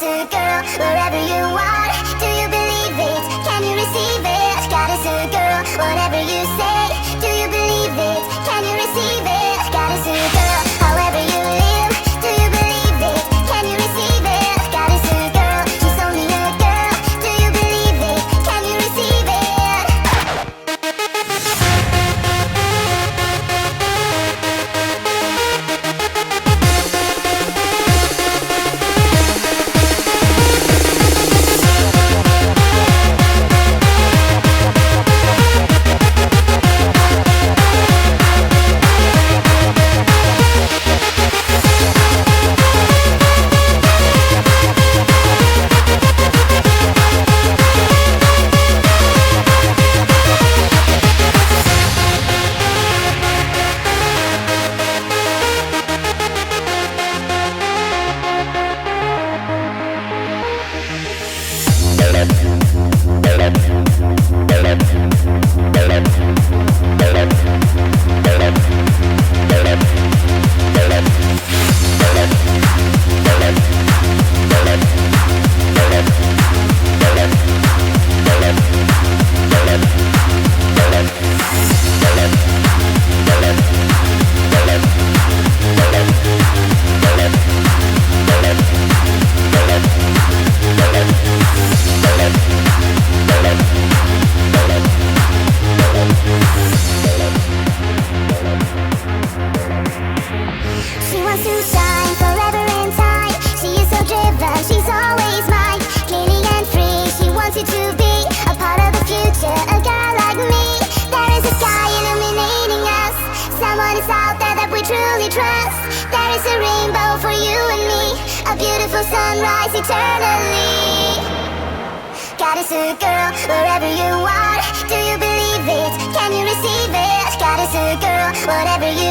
a girl, wherever you are. Do you believe it? Can you receive it? God is a girl, whatever you say. Do you believe it? Can you receive it? God is a girl, however you live. Do you believe it? Can you receive it? God is a girl, she's only a girl. Do you believe it? Can you receive it? She wants to shine forever in time. She is so driven, she's always mine. Clearly and free, she wants you to be a part of the future, a girl like me. There is a sky illuminating us. Someone is out there that we truly trust. There is a rainbow for you and me, a beautiful sunrise eternally. God is a girl, wherever you are. Do you believe it? Can you receive it? God is a girl, whatever you